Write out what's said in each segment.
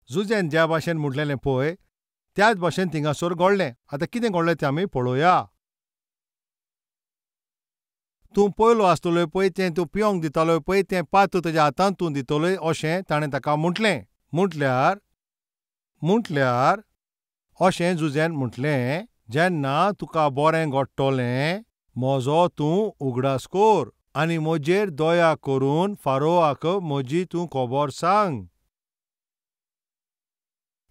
जुजेन ज्या भाशेन म्हटलेलें पळय त्याच भाशेन थिंगासोर घडलें. आतां कितें घडलें तें आमी पळोवया. तूं पयलो आसतलोय पळय तें तूं पिवंक दितालोय पळय तें पात्र तुज्या हातांत तूं दितलोय अशें ताणें ताका म्हटलें. म्हटल्यार अशें जुजेन म्हटलें, जेन्ना तुका बरें घडटलें म्हजो तूं उगडास कोर आनी म्हजेर दया करून फारोवाक म्हजी तूं खबर सांग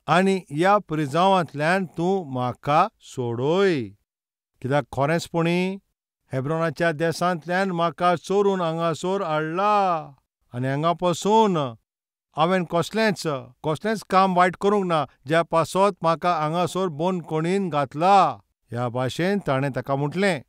आनी ह्या प्रिजांवांतल्यान तूं म्हाका सोडय. कित्याक खरेंचपणी हेब्रोनाच्या देसांतल्यान म्हाका चोरून हांगासर हाडला आनी हांगा पासून हांवें कसलेंच काम वायट करूंक ना, ज्या पासत म्हाका हांगासर बंदखणींत घातला. ह्या भाशेन ताणें ताका म्हटलें.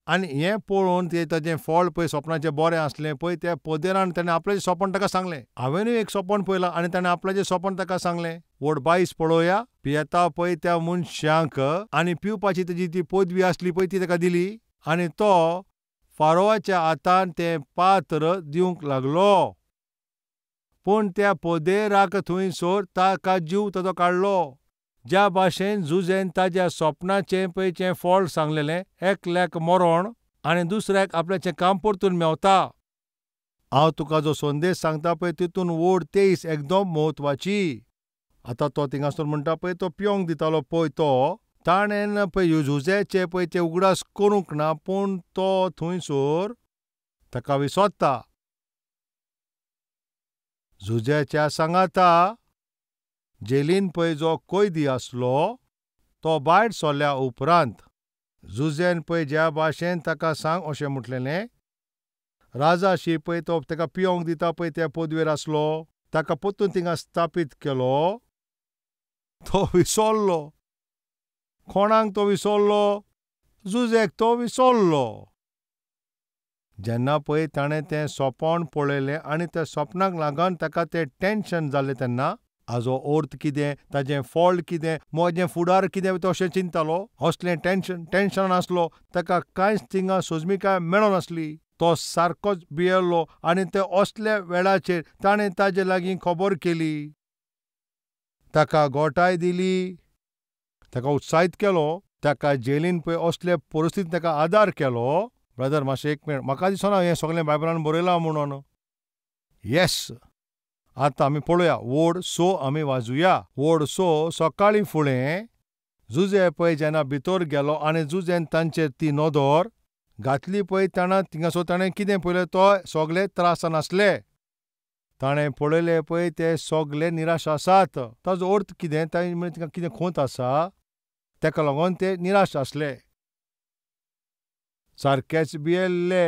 आनी हें पळोवन तें ताचें फळ पळय सपनाचें बरें आसलें पळय त्या पोदेरान ताणें आपलें सपन ताका सांगलें. हांवेनूय एक सपन पळयलां आनी ताणें आपल्याचें सपन ताका सांगलें. वोट 22 पळोवया. पियेता पळय त्या मनशाक आनी पिवपाची ताची ती पदवी आसली पळय ती ताका दिली आनी तो फारोवाच्या हातांत तें पात्र दिवंक लागलो. पूण त्या पोदेराक थंयसर ताका जीव ताचो काडलो. ज्या भाशेन जुजेन ताच्या सपनाचें पळयचें फळ सांगलेलें, एकल्याक मरण आनी दुसऱ्याक आपल्याचें काम परतून मेवता. हांव तुका जो संदेश सांगता पळय तितून वोट 23 एकदम म्हत्वाची. आतां तो थिंगासर म्हणटा पळय तो पिवंक दितालो पळय तो ताणें पळय जुजेचें पळय तें उगडास करूंक ना, पूण तो थंयसर ताका विसोत्ता. जुजेच्या सांगाता जेलीन पळय जो कैदी आसलो तो भायर सरल्या उपरांत जुजेन पळय ज्या भाशेन ताका सांग अशें म्हटलेलें, राजाशी पळय तो ताका पिवंक दिता पळय त्या पदवेर आसलो ताका परतून थिंगा स्थापीत केलो. तो विसरलो. कोणाक तो विसरलो? जुजेक तो विसरलो. जेन्ना पळय ताणें तें सपन पळयलें आनी त्या सपनाक लागून ताका तें टेन्शन जालें तेन्ना हाजो अर्थ कितें, ताचें फळ कितें, म्हजें फुडार कितें तो अशें चिंततालो. असलें टेन्शन आसलो. ताका कांयच थिंगा सोजमीकाय मेळनासली. तो सारकोच भियेल्लो आनी ते असल्या वेळाचेर ताणें ताजे लागीं खबर केली. ताका घोटाय दिली. ताका उत्साहीत केलो. ताका जेलीन पळय असले परिस्थितींत ताका आदार केलो. ब्रदर मातशें एक मिनट, म्हाका दिसना हें सगळें बायबलान बरयलां म्हणून. येस. आतां आमी पळोवया. वोड 6 आमी वाजुया. वोड 6 सकाळीं फुडें जुजे पळय जेन्ना भितर गेलो आनी जुजेन तांचेर ती नदर घातली पळय तेन्ना थिंगासर ताणें कितें पळयलें तो सगळे त्रासान आसले. ताणें पळयलें पळय ते सगळे निराश आसात. ताजो अर्थ कितें, तिका कितें खंत आसा ताका लागून ते निराश आसले. सारकेच भियेल्ले.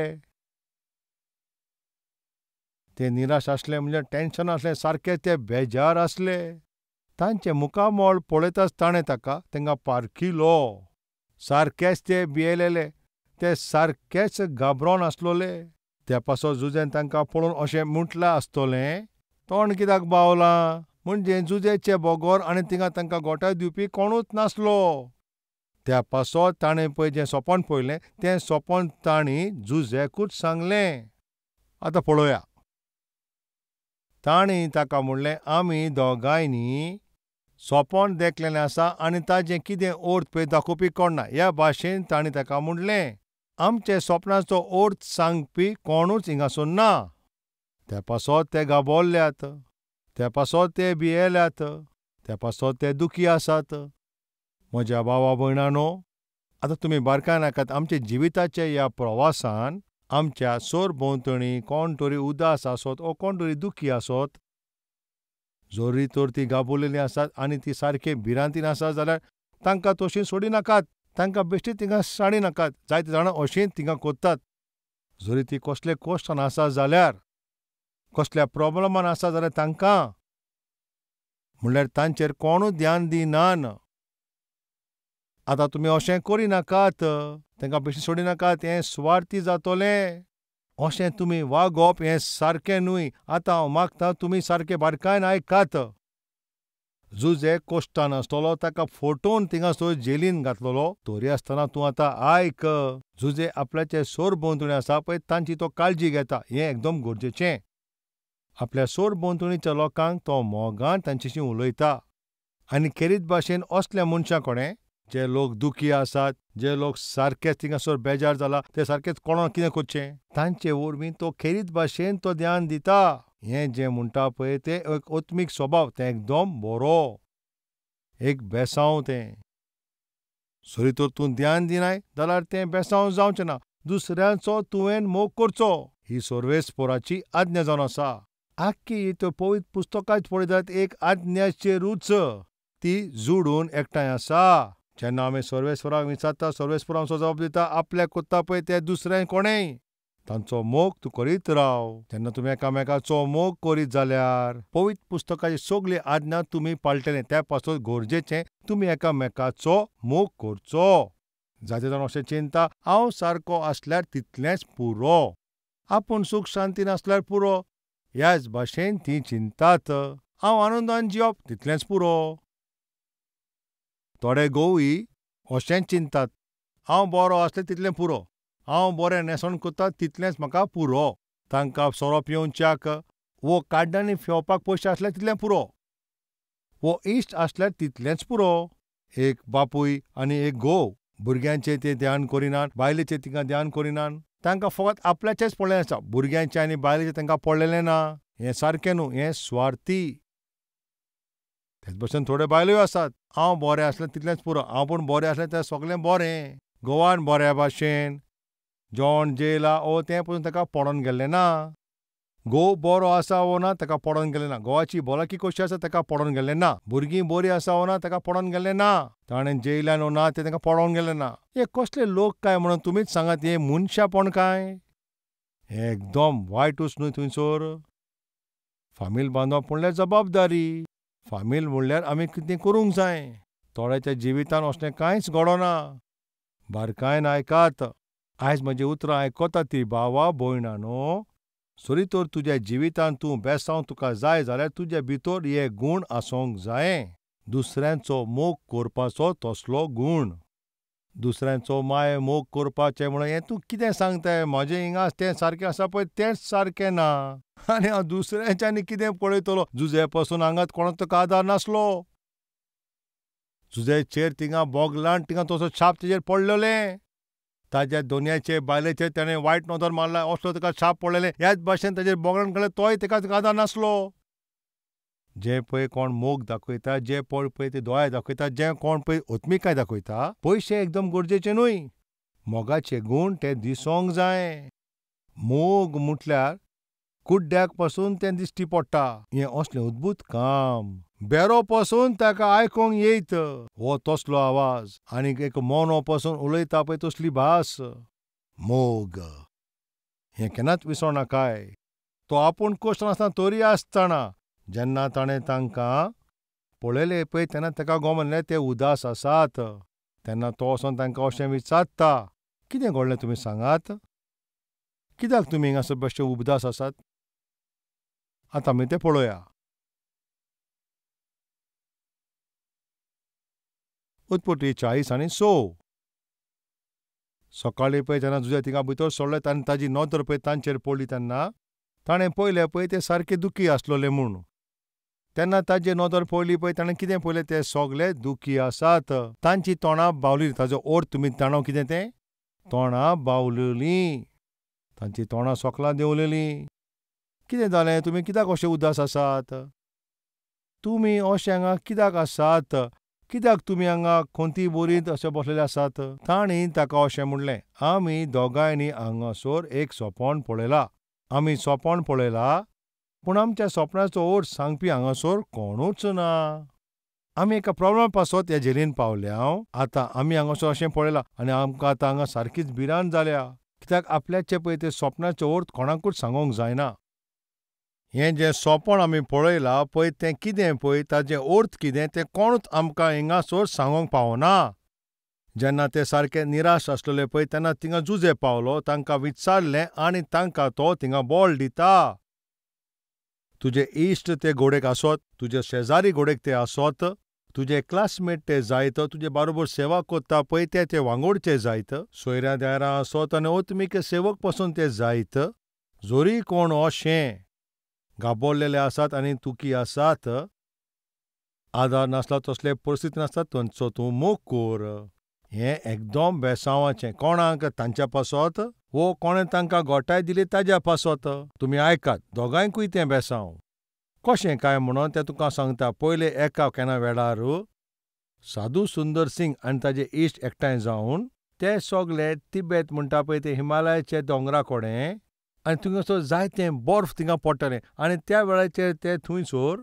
ते निराश आसले म्हणजे टेन्शन आसलें, सारके ते बेजार आसले. तांचे मुखामोळ पळयताच ताणें तांकां पारखिलो. सारकेच ते भियेलेले. ते सारकेच घाबरोन आसलोले. त्या पासत जुजेन तांकां पळोवन अशें म्हटलां आसतलें, तोंड कित्याक बावलां? म्हणजे जुजेचे बगर आनी थिंगा तांकां घोटाय दिवपी कोणूच नासलो. त्या पासत ताणें पळय जें सपन पळयलें तें सपन तांणी जुजेकूच सांगलें. आतां पळोवया. तांणी ताका म्हणलें, आमी दोगांयनी सपन देखलेलें आसा आनी ताजें कितें अर्थ पळय दाखोवपी कोण ना. ह्या भाशेन तांणी ताका म्हणलें, आमचे सपनाचो अर्थ सांगपी कोणूच हिंगासर ना. त्या पासत ते घाबरल्यात. त्या पासत ते भियेल्यात. त्या पासत ते दुखी आसात. म्हज्या भावा भयणांनो, आतां तुमी बारकायन आयकात. आमच्या जिविताच्या ह्या प्रवासान आमच्या सरभोंवतणी कोण तरी उदास आसत ओ कोण तरी दुखी आसत, जोरी तर ती घाबरलेलीं आसात आनी ती सारके भिरांतीन आसात जाल्यार तांकां तशीं सोडिनाकात. तांकां बेश्टी थिंगा साडिनाकात. जायते जाणां अशीं थिंगा कोत्तात. जोरी ती कसले कश्टान आसा जाल्यार, कसल्या प्रॉब्लमान आसा जाल्यार तांकां म्हणल्यार तांचेर कोणूच ध्यान दिनान. आतां तुमी अशें करिनाकात. तांकां बेश्टी सोडिनाकात. हें स्वार्थी जातलें. अशें तुमी वागप हें सारकें न्हय. आतां हांव मागतां तुमी सारके बारकायन आयकात. जुजे कश्टान आसतलो. ताका फटोवन थिंगासर जेलीन घातलेलो. तरी आसतना तूं आतां आयक. जुजे आपल्याचे सरभोंवतणी आसा पळय तांची तो काळजी घेता. हें एकदम गरजेचें. आपल्या सोर भोंवतणीच्या लोकांक तो मोगान तांच्याशी उलयता. आनी खेरीत भाशेन असल्या मनशां कोणे जे लोक दुखी आसात, जे लोक सारकेच थिंगासोर बेजार जाला, ते सारकेच कोणा कितें करचें तांचे वरवीं तो खेरीत भाशेन तो ध्यान दिता. हें जें म्हणटा पळय तें एक ओत्मीक स्वभाव, तें एकदम बरो, एक बेसांव तें. सरी तर तूं ध्यान दिनाय जाल्यार तें बेसांव जावचें ना. दुसऱ्याचो तुवें मोग करचो ही सर्वेस्पराची आज्ञा जावन आसा. आख्खी तो पवित्र पुस्तकांत पळयतात एक आज्ञाचेरूच ती जोडून एकठांय आसा. जेन्ना आमी सर्वेस्पराक विचारता, सर्वेस्पर आमचो जबाब दिता, आपल्याक कोत्ता पळय ते दुसरें कोणेय तांचो मोग तूं करीत राव. जेन्ना तुमी एकामेकाचो मोग करीत जाल्यार पवित्र पुस्तकाची सगळी आज्ञा तुमी पाळटले. त्या पासून गरजेचें तुमी एकामेकाचो मोग करचो. जायते जाण अशें चिंता, हांव सारको आसल्यार तितलेंच पुरो, आपूण सूख शांतीन आसल्यार पुरो. ह्याच भाशेन तीं चिंतात, हांव आनंदान जिवप तितलेंच पुरो. थोडे घोवूय अशेंच चिंतात, हांव बरो आसल्यार तितलें पुरो, हांव बरें न्हेसण करतां तितलेंच म्हाका पुरो. तांकां सोरो पिवच्याक वो काड्डांनी पेंवपाक पयशे आसल्यार तितलें पुरो, वो इश्ट आसल्यार तितलेंच पुरो. एक बापूय आनी एक घोव भुरग्यांचें ते ध्यान करिनात, बायलेचें तिंका ध्यान करिनात. तांकां फकत आपल्याचेंच पडलेलें आसता, भुरग्यांचें आनी बायलेचें तांकां पडलेलें ना. हें सारकें न्हू, हें स्वार्थी. तेच भशेन थोड्यो बायलोय आसात, हांव बरें आसलें तितलेंच पुरो, हांव पूण बरें आसलें तें सगळें बरें. घोवान बऱ्या भाशेन जेवण जेयलां ओ तें पसून ताका पडोन गेल्लें ना. घोव बरो आसा वो ना ताका पडोन गेल्लें ना. घोवाची भलायकी कशी आसा ताका पडोन गेल्लें ना. भुरगीं बरीं आसा वो ना ताका पडोन गेल्लें ना. ताणें जेयल्यान वो ना तें ताका पडोन गेल्लें ना. हे कसले लोक काय म्हणून तुमीच सांगात, हें मनशापण काय? हें एकदम वायटूच न्हू थंयसर. फामील बांदप म्हणल्यार जबाबदारी. फामील म्हणल्यार आमी कितें करूंक जाय. थोड्याच्या जिवितांत असलें कांयच घडोना. बारकायेन आयकात, आयज म्हजीं उतरां आयकता ती भावा भयणांनो, सरी तर तुज्या जिवितांत तूं बेसांव तुका जाय जाल्यार तुजे भितर हे गूण आसोंक जाय. दुसऱ्यांचो मोग करपाचो तसलो गूण. दुसऱ्यांचो माय मोग करपाचें म्हणून हें तूं कितें सांगताय? म्हाजें हिंगा तें सारकें आसा पळय तेंच सारकें ना. आनी हांव दुसऱ्यांच्यांनी कितें पळयतलो? जुजे पासून हांगात कोणाक तुका आदार नासलो. जुजेचेर थिंगा बोगलांत थिंगा तसो छाप तेजेर पडलेलें. ताज्या दोनयाचे बायलेचेर ताणें वायट नदर मारला असलो ताका छाप पडलेलें. ह्याच भाशेन ताजेर बोगलांत काडलें तोय ताका आदार नासलो. जे पळय कोण मोग दाखयता, जे पळय ते दोळे दाखयता, जे कोण पळय ओत्मिकाय दाखयता, पयशे एकदम गरजेचे न्हय. मोगाचे गूण ते दिसोंक जाय. मोग म्हटल्यार कुड्ड्याक पासून तें दिश्टी पडटा. हें असलें अद्भुत काम. बेरो पासून ताका आयकूंक येयत हो तसलो आवाज, आनी एक मोनो पासून उलयता पळय तसली भास. मोग हें केन्नाच विसरनाकाय. तो आपूण कश्ट नासतना तरी आसतना जेन्ना ताणें तांकां पळयलें पळय तेन्ना ताका गोमल्लें ते उदास आसात. तेन्ना तो वचोन तांकां अशें विचारता, कितें घडलें तुमी सांगात? कित्याक तुमी हिंगासर बेश्टे उदास आसात? आतां आमी तें पळोवया. उत्पत्ती 40:6. सकाळीं पळय जेन्ना जुजे थिंगा भितर सोडले आनी ताजी नदर पळय तांचेर पडली तेन्ना ताणें पळयलें पळय ते सारके दुखी आसलोले म्हूण. तेन्ना ताजे नदर पडली पळय ताणें कितें पळयलें ते सगळे दुखी आसात. तांची तोंडां बावली. ताजो अर्थ तुमी जाणो कितें तें? तोंडां बावलेलीं. तांची तोंडां सोकलां देंवलेलीं. कितें जालें? तुमी कित्याक अशे उदास आसात? तुमी अशे हांगा कित्याक आसात? कित्याक तुमी हांगा खोंती बोरीत अशे बसलेले आसात? ताणीं ताका अशें म्हणलें, आमी दोगांयनी हांगासर एक सोपण पळयलां. आमी सोपण पळयलां, पूण आमच्या सोपणाचो अर्थ सांगपी हांगासर कोणूच ना. आमी एका प्रॉब्लेमा पासत ह्या झेलीन पावल्या. आतां आमी हांगासर अशें पळयलां आनी आमकां आतां हांगा सारकीच भिरांत जाल्या. कित्याक आपल्याचें पळय ते सोपनाचो अर्थ कोणाकूच सांगूंक जायना. हें जें सोपण आमी पळयलां पळय तें कितें पळय ताजें अर्थ कितें तें कोणूच आमकां हिंगासर सांगूंक पावना. जेन्ना ते सारके निराश आसलेले पळय तेन्ना थिंगा जुजे पावलो, तांकां विचारलें आनी तांकां तो थिंगा बोल दिता. तुजे इश्ट ते घोडेक आसत, तुजे शेजारी घोडेक ते आसत, तुजे क्लासमेट ते जायत, तुजे बारोबर सेवा करता पळय ते वांगडचे जायत, सोयऱ्या दायरां आसत आनी ओत्मीक सेवक पासून ते जायत. जोरी कोण अशें गाबोरलेले आसात आनी दुखी आसात, आदार नासला तसले परिस्थिती नासतात, थंयचो तूं मोग कोर. हें एकदम बेसांवाचें. कोणाक? तांच्या पासत वो कोणें तांकां घोटाय दिली ताज्या पासत. तुमी आयकात, दोगांयकूय तें बेसांव. कशें काय म्हणून तें तुका सांगता. पयले एका केन्ना वेळार साधू सुंदर सिंग आनी ताजे इश्ट एकठांय जावन ते सगळे तिबेत म्हणटा पळय ते हिमालयाचे दोंगरा कोडे आनी थंयसर जायतें बर्फ थिंगा पडटलें आनी त्या वेळाचेर ते थंयसर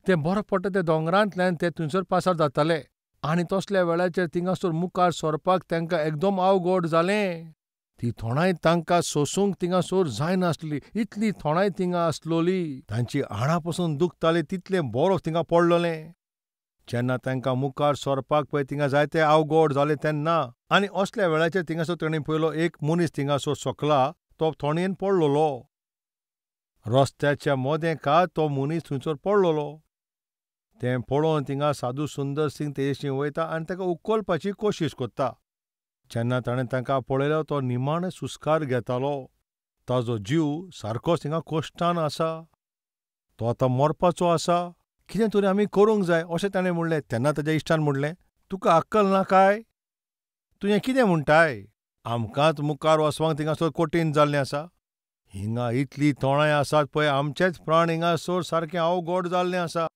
तें बर्फ पडटा त्या दोंगरांतल्यान ते थंयसर पासार जाताले आनी तसल्या वेळाचेर थिंगासर मुखार सरपाक तांकां एकदम अवघड जालें. ती थोणाय तांकां सोसूंक थिंगासर जायनासली, इतली थोणाय थिंगा आसलोली. तांची हाडां पसून दुखताली, तितलें बर्फ थिंगा पडलोलें. जेन्ना तांकां मुखार सरपाक पळय थिंगा जायतें अवघड जालें तेन्ना आनी असल्या वेळाचेर थिंगासर ताणें पयलो एक मनीस थिंगासर सकला, तो थोणयेन पडलोलो. रस्त्याच्या मदेंका तो मनीस थंयसर पडलोलो. तें पळोवन थिंगा साधू सुंदर सिंग तेजेशी वयता आनी ताका उखलपाची कोशीश कोत्ता. जेन्ना ताणें तांकां पळयलो तो निमाणें सुस्कार घेतालो. ताजो जीव सारकोच थिंगा कोश्टान आसा. तो आतां मरपाचो आसा. कितें तरी आमी करूंक जाय अशें ताणें म्हणलें. तेन्ना ताज्या इश्टान म्हणलें, तुका आक्कल ना काय? तूं हें कितें म्हणटाय? आमकांच मुखार वचपाक थिंगासर कठीण जाल्लें आसा. हिंगा इतली तोणाय आसात पळय, आमचेच प्राण हिंगासर सारकें अवघड जाल्लें आसा.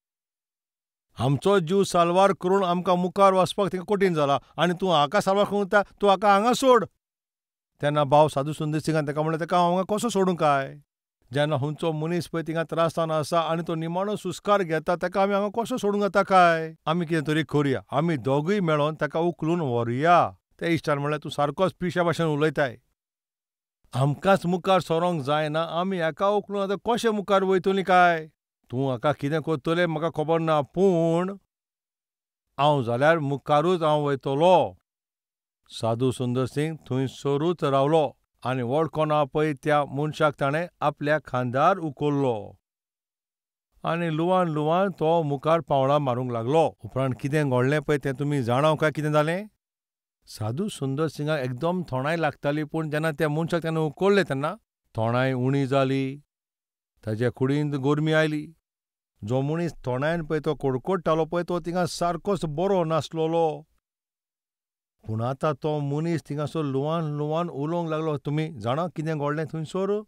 आमचो जीव साल्वार करून आमकां मुखार वचपाक थिंगा कठीण जाला आनी तूं हाका साल्वार करूं येता, तूं हाका हांगा सोड. तेन्ना भाव साधू सुंदर सिंगान ताका म्हणलें, ताका हांव हांगा कसो सोडूं काय? जेन्ना खंयचो मनीस पळय थिंगा त्रासान आसा आनी तो निमाणो सुस्कार घेता, ताका आमी हांगा कसो सोडूंक जाता काय? आमी कितें तरी करुया, आमी दोगूय मेळोन ताका उखलून व्हरुया. ते इश्टान म्हणलें, तूं सारकोच पिश्या भाशेन उलयताय. आमकांच मुखार सरोंक जायना, आमी हाका उखलून आतां कशें मुखार वयतलीं काय? तूं हाका कितें करतलें म्हाका खबर ना, पूण हांव जाल्यार मुखारूच हांव वयतलो. साधू सुंदर सिंग थंयसरूच रावलो आनी वळखना पळय त्या मनशाक ताणें आपल्या खांद्यार उखल्लो आनी ल्हुवान ल्हुवान तो मुखार पावळां मारूंक लागलो. उपरांत कितें घडलें पळय तें तुमी जाणा काय कितें जालें? साधू सुंदर सिंगाक एकदम थोणाय लागताली, पूण जेन्ना त्या मनशाक ताणें उखल्लें तेन्ना थोणाय उणी जाली. ताचे कुडींत गरमी आयली. जो मनीस थोणायन पळय तो कडकडटालो पळय तो थिंगा सारकोच बरो नासलोलो. पूण आतां तो मनीस थिंगासर ल्हुवान ल्हुवान उलोवंक लागलो. तुमी जाणा कितें घडलें थंयसर?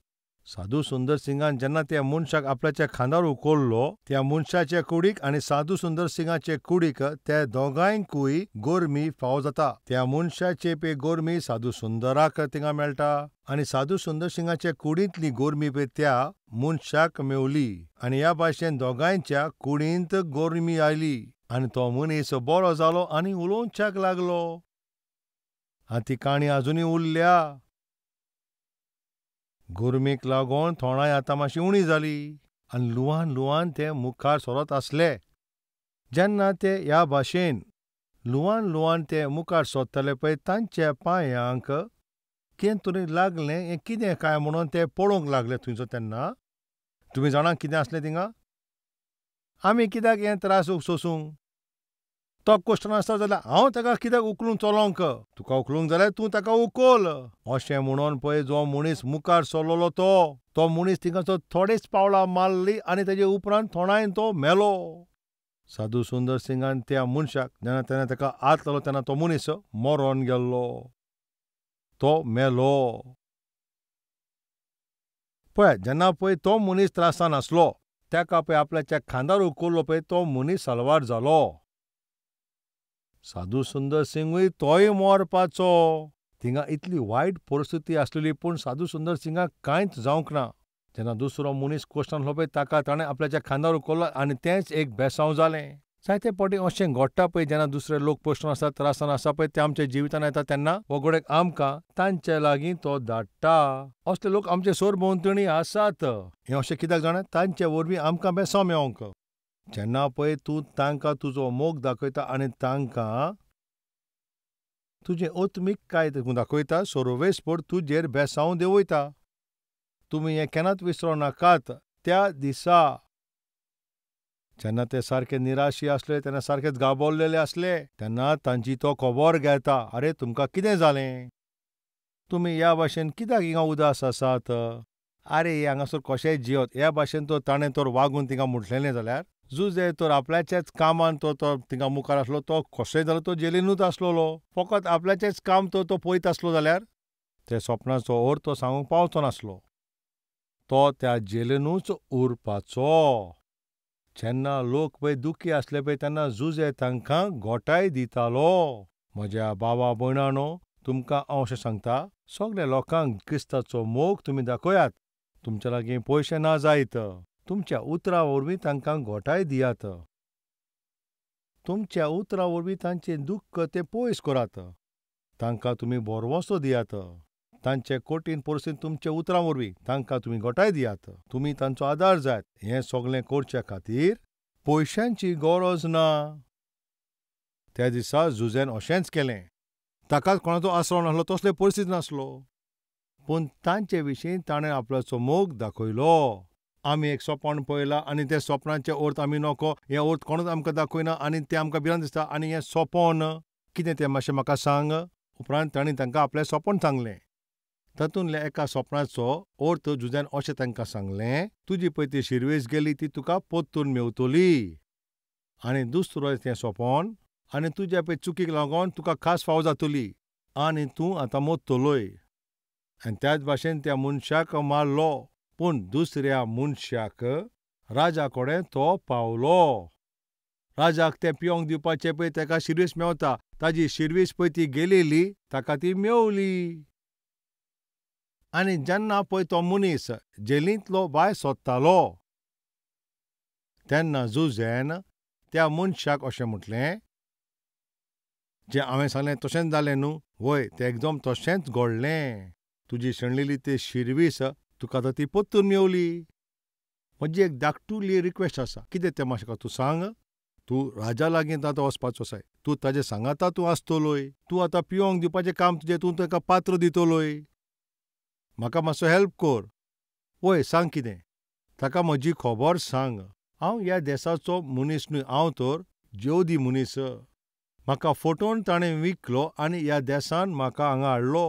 साधू सुंदर सिंगान जेन्ना त्या मनशाक आपल्याच्या खांदार उखल्लो, त्या मनशाचे कुडीक आनी साधू सुंदर सिंगाचे कुडीक त्या दोगांयकूय गरमी फावो जाता. त्या मनशाचे पळय गरमी साधू सुंदराक थिंगा मेळटा आनी साधू सुंदर सिंगाचे कुडींतली गरमी पळय त्या मनशाक मेवली आनी ह्या भाशेन दोगांयच्या कुडींत गरमी आयली आनी तो मनीस बरो जालो आनी उलोवच्याक लागलो. आनी ती काणी आजुनूय उरल्या. गरमीक लागून थोणाय आतां मातशी उणी जाली आनी ल्हुवान ल्हुवान ते मुखार सरत आसले. जेन्ना ते ह्या भाशेन ल्हुवान ल्हुवान ते मुखार सरतले पळय तांच्या पांयांक कितें तरी लागलें. हें कितें काय म्हणून ते पळोवंक लागले थंयसर. तेन्ना तुमी जाणा कितें आसलें थिंगा? आमी कित्याक हें त्रास सोसूंक? तो क्वेश्चन आसता जाल्यार हांव ताका कित्याक उखलून चलोंक? तुका उखलूंक जाल्यार तूं ताका उखल. अशें म्हणून पळय जो मनीस मुखार सरलोलो तो मनीस थिंगासर थोडीच पावलां मारली आनी ताजे उपरांत थोणायन तो मेलो. साधू सुंदर सिंगान त्या मनशाक जेन्ना ताणें ताका हात लायलो तेन्ना तो मनीस मरोन गेल्लो. तो मेलो. पळय जेन्ना पळय तो मनीस त्रासान आसलो, ताका पळय आपल्याच्या खांदार उखल्लो पळय तो मनीस साल्वार जालो. साधू सुंदर सिंगूय तोय मरपाचो. थिंगा इतली वायट परिस्थिती आसलेली, पूण साधू सुंदर सिंगाक कांयच जावंक ना. जेन्ना दुसरो मनीस क्वेश्चन आसलो पळय ताका ताणें आपल्याच्या खांदार उखल्लो आनी तेंच एक बेसांव जालें. जायते फावटी अशें घडटा पळय जेन्ना दुसरे लोक क्वेश्चन आसता त्रासान आसा पळय ते आमच्या जिवितांत येता तेन्ना वगडे आमकां तांचे लागीं तो धाडटा. असले लोक आमचे सरभोंवतणी आसात. हें अशें कित्याक जाणा? तांचे वरवीं आमकां बेसांव मेळोंक. जेन्ना पळय तूं तांकां तुजो मोग दाखयता आनी तांकां तुजें ओत्मीककाय दाखयता, सर्वेस्पर तुजेर बेसांव देंवयता. तुमी हें केन्नाच विसरूं नाकात. त्या दिसा जेन्ना ते सारके निराशी आसले, तेन्ना सारकेच गाबोरलेले आसले, तेन्ना तांची तो खबर घेता. आरे तुमकां कितें जालें? तुमी ह्या भाशेन कित्याक हिंगा उदास आसात? आरे हांगासर कशेंय जियत ह्या भाशेन तो ताणें तर वागून तिंगा म्हटलेलें जाल्यार जुजे तर आपल्याच्याच कामान तो तिंगा मुखार आसलो तो कशेंय जाल्यार तो जेलीनूच आसलोलो फकत आपल्याचेंच काम तो पळयत आसलो जाल्यार ते स्वप्नाचो अर्थ तो सांगूंक पावचो नासलो. तो त्या जेलीनूच उरपाचो. जेन्ना लोक पळय दुखी आसले पळय तेन्ना जुजे तांकां घोटाय दितालो. म्हज्या भावा भयणांनो, तुमकां हांव अशें सांगता, सगल्या लोकांक क्रिस्ताचो मोग तुमी दाखयात. तुमच्या लागीं पयशे ना जायत, तुमच्या उतरां वरवीं तांकां घोटाय दियात. तुमच्या उतरां वरवीं तांचें दुख्ख ते पयस करात. तांकां तुमी बोरवोसो दियात. तांचे कठीण परिस्थितींत तुमच्या उतरां वरवीं तांकां तुमी घोटाय दियात. तुमी तांचो आदार जायत. हें सगलें करचे खातीर पयशांची गरज ना. त्या दिसा जुजेन अशेंच केलें. ताकाच कोणाचो आसरो नासलो, तसले परिस्थिती नासलो. पूण तांचे विशीं ताणें आपल्याचो मोग दाखयलो. आमी एक सपन पळयलां आनी ते सपनाचे अर्थ आमी नको, हे अर्थ कोणूच आमकां दाखयना आनी ते आमकां भिरांत दिसता आनी हें सपन कितें तें मातशें म्हाका सांग. उपरांत ताणें तांकां आपलें सपन सांगलें. तातूंतल्या एका सपनाचो अर्थ जुजान अशें तांकां सांगलें, तुजी पळय ती शिरवेस गेली ती तुका परतून मेवतली. आनी दुसरो तें सपन, आनी तुज्या पळय चुकीक लागून तुका खास फावो जातली आनी तूं आतां मरतलोय. आनी त्याच भाशेन त्या मनशाक मारलो, पूण दुसऱ्या मनशाक राजा कडेन तो पावलो. राजाक तें पिवंक दिवपाचें पळय ताका शिरवेस मेवता, ताजी शिरवेस पळय ती गेलेली ताका ती मेवली. आनी जेन्ना पळय तो मनीस जेलींतलो भायर सरतालो तेन्ना जुजेन त्या मनशाक अशें म्हटलें, जें हांवें सांगलें तशेंच जालें न्हू. वय, तें एकदम तशेंच घडलें. तुजी शेणलेली ती शिरवीस तुका आतां ती परतून मेवली. म्हजी एक धाकटुली रिक्वेस्ट आसा. कितें तें म्हाका तूं सांग. तूं राजा लागीं आतां वचपाचो आसाय. तूं ताजे सांगाता तूं आसतलोय. तूं आतां पिवंक दिवपाचें काम तुजें तूं ताका पात्र दितलोय. म्हाका मातसो हेल्प कर. वय, सांग कितें. ताका म्हजी खबर सांग. हांव ह्या देशाचो मनीस न्हय, हांव तर जेवदी मनीस. म्हाका फटोवन ताणें विकलो आनी ह्या देशांत म्हाका हांगा हाडलो.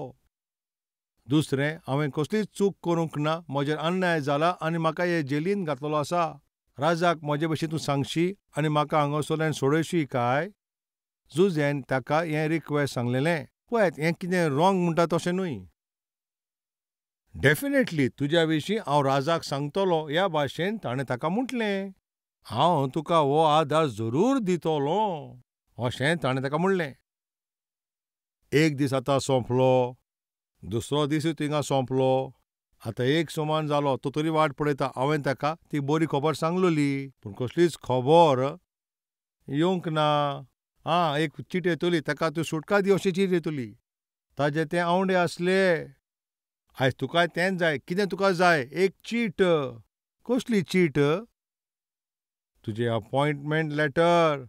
दुसरें, हांवें कसलीच चूक करूंक ना. म्हजेर अन्याय जाला आनी म्हाका हे जेलींत घातलेलो आसा. राजाक म्हजे भशेन तूं सांगशी आनी म्हाका हांगासरल्यान सोडयशी काय. जुजेन ताका हें रिक्वेस्ट सांगलेलें. पळयात, हें कितें रॉंग म्हणटा तशें न्हय. डेफिनेटली तुज्या विशीं हांव राजाक सांगतलों ह्या भाशेन ताणें ताका म्हटलें. हांव तुका हो आदार जरूर दितलो अशें ताणें ताका म्हणलें. एक दीस आतां सोंपलो, दुसरो दिसूय थिंगा सोंपलो. आतां एक सुमार जालो, तो तरी वाट पळयता. हांवें ताका ती बरी खबर सांगलोली, पूण कसलीच खबर येवंक ना. एक चीट येतली, ताका तूं सुटका दी अशी चीट येतली. ताजे ते आवंडे आसले. आयज तुका तेंच जाय. कितें तुका जाय? एक चीट. कसली चीट? तुजें अपॉयंटमेंट लेटर,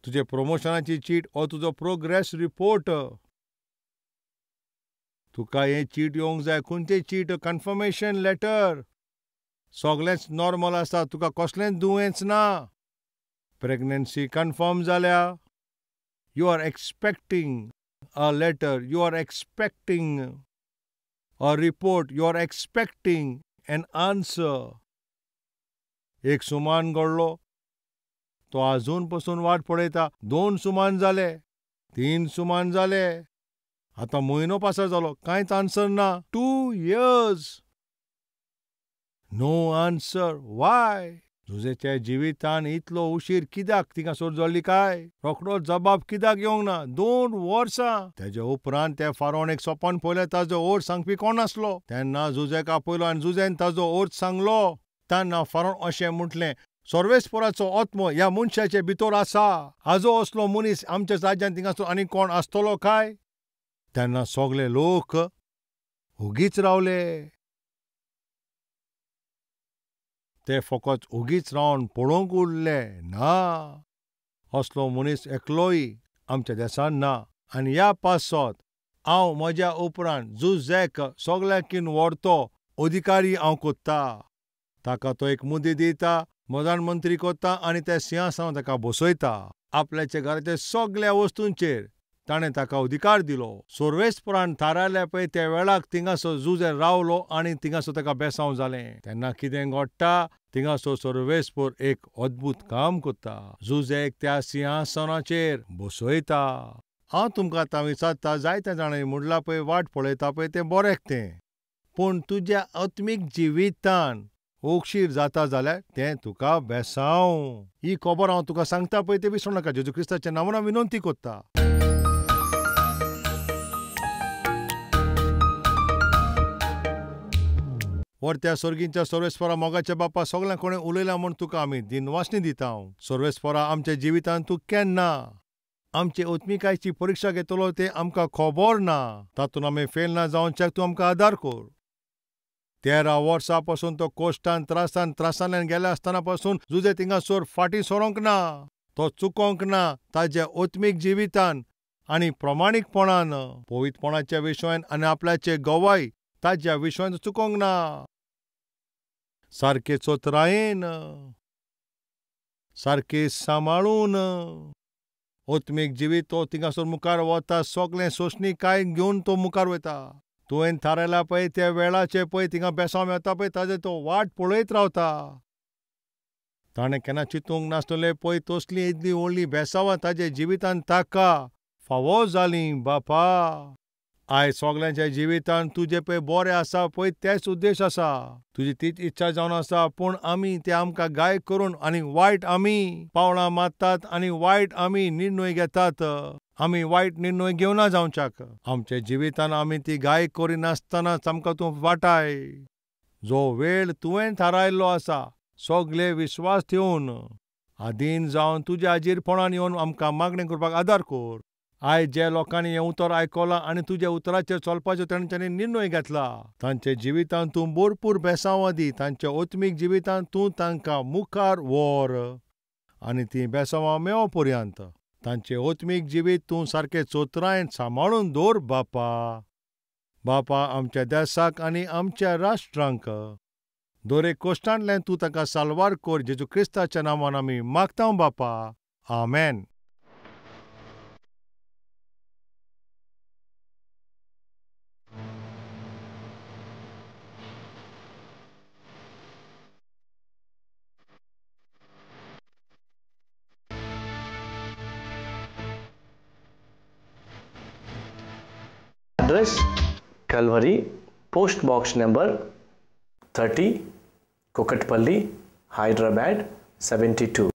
तुजे प्रमोशनाची चीट ओ तुजो प्रोग्रेस रिपोर्ट. तुका हें चीट येवंक जाय. खंयची चीट? Confirmation letter. सगळेंच नॉर्मल आसा, तुका कसलेंच दुयेंस ना. प्रेग्नन्सी कन्फर्म जाल्या. You are expecting a letter, you are expecting a report, you are expecting an answer. एक सुमान घडलो, तो आजून पासून वाट पळयता. 2 सुमान जाले, 3 सुमान जाले, आतां म्हयनो पासर जालो, कांयच आन्सर ना. 2 years, नो आन्सर. वाय? जुजेच्या जिवितान इतलो उशीर कित्याक थिंगासर जल्ली काय? रोखडोच जबाब कित्याक येवंक ना? 2 वर्सां. तेजे उपरांत त्या फारोन एक सपन पळयलें, ताजो अर्थ सांगपी कोण नासलो. तेन्ना जुजेक आपयलो आनी जुजेन ताजो अर्थ सांगलो. तेन्ना फारोन अशें म्हटलें, सर्वेस्पराचो आत्मो ह्या मनशाचे भितर आसा. हाजो असलो मनीस आमच्या राज्यांत थिंगासर आनी कोण आसतलो काय? तेन्ना सगळे लोक उगीच रावले. ते फकत उगीच रावन पळोवंक उरले. ना, असलो मनीस एकलोय आमच्या देशांत ना. आनी ह्या पासत हांव म्हज्या उपरांत जुजेक सगळ्याकीन व्हडतो अधिकारी हांव कोत्ता. ताका तो एक मुदी दिता, प्रधानमंत्री कोत्ता आनी त्या सिंहासनार ताका बसयता. आपल्याच्या घराच्या सगळ्या वस्तूंचेर ताणें ताका अधिकार दिलो. सोर्वेस्परान थारायल्या पळय त्या वेळाक थिंगासो जुजे रावलो आनी थिंगासो ताका बेसांव जालें. तेन्ना कितें घडटा, थिंगासो सोर्वेस्पर एक अद्भुत काम करता. जुजेक त्या सिंहासनाचेर बसयता. हांव तुमकां आतां विचारता, जायत्या जाणांनी म्हणलां पळय वाट पळयता पळय तें बरें तें, पूण तुज्या आत्मीक जिवितांत ओक्षीर जाता जाल्यार तें तुका बेसांव. ही खबर हांव तुका सांगता पळय तें विसरूं नाका. जेजू क्रिस्ताच्या नांवान विनंती करता. वर्त्या सर्गींच्या सर्वेस्परा मोगाच्या बापा, सगळ्यां कोणें उलयलां म्हूण तुका आमी दिनवासनी दिता. सर्वेस्परा, आमच्या जिवितांत तूं केन्ना आमचे आत्मिकायेची परीक्षा घेतलो तें आमकां खबर ना. तातूंत आमी फेल ना जावच्याक तूं आमकां आदार कर. 13 वर्सां पासून तो कोश्टान त्रासांतल्यान गेल्या आसतना पासून जुजे थिंगासोर फाटीं सरोंक ना. तो चुकोंक ना ताच्या आत्मीक जिवितांत आनी प्रमाणीकपणान, पवित्रपणाच्या विशयान आनी आपल्याचे गवाय ताच्या विशयान चुकोंक ना. सारके चोतरायेन, सारके सांबाळून आत्मीक जिवीत तो थिंगासोर मुखार वता. सगळें सोंसणी काय घेवन तो मुखार वता. तुवें थारायला पळय त्या वेळाचे पळय थिंगा बेसांव येता पळय ताजे तो वाट पळयत रावता. ताणें केन्ना चिंतूंक नासतलें पळय तसलीं इतलीं व्हडलीं बेसांवां ताजे जिवितांत ताका फावो जालीं. बापा, आयज सगळ्यांच्या जिवितांत तुजें पळय बरें आसा पळय तेच उद्देश आसा. तुजी तीच इच्छा जावन आसा, पूण आमी ते आमकां गाय करून आनी वायट आमी पावलां मारतात आनी वायट आमी निर्णय घेतात. आमी वायट निर्णय घेवना जावच्याक. आमच्या जिवितांत आमी ती गाय करिनासतनाच आमकां तूं वाटाय. जो वेळ तुवें थारायल्लो आसा, सगळे विश्वास ठेवून आदीन जावन तुज्या हाजीरपणान येवन आमकां मागणें करपाक आदार कर. आयज जे लोकांनी हें उतर आयकलां आनी तुज्या उतराचेर चलपाचो तेंच्यांनी निर्णय घेतला, तांचे जिवितांत तूं भरपूर बेसांवां दी. तांच्या आत्मीक जिवितांत तूं तांकां मुखार व्हर आनी तीं बेसांवां मेळो पर्यंत तांचें आत्मीक जिवीत तूं सारकें चोतरायेन सांबाळून दवर. बापा, आमच्या देशाक आनी आमच्या राष्ट्रांक दरेक कोश्टांतल्यान तूं ताका साल्वार कर. जेजू क्रिस्ताच्या नांवान आमी मागता बापा. आमेन. Address: Calvary, Post Box number 30, Kukatpalli, Hyderabad 72.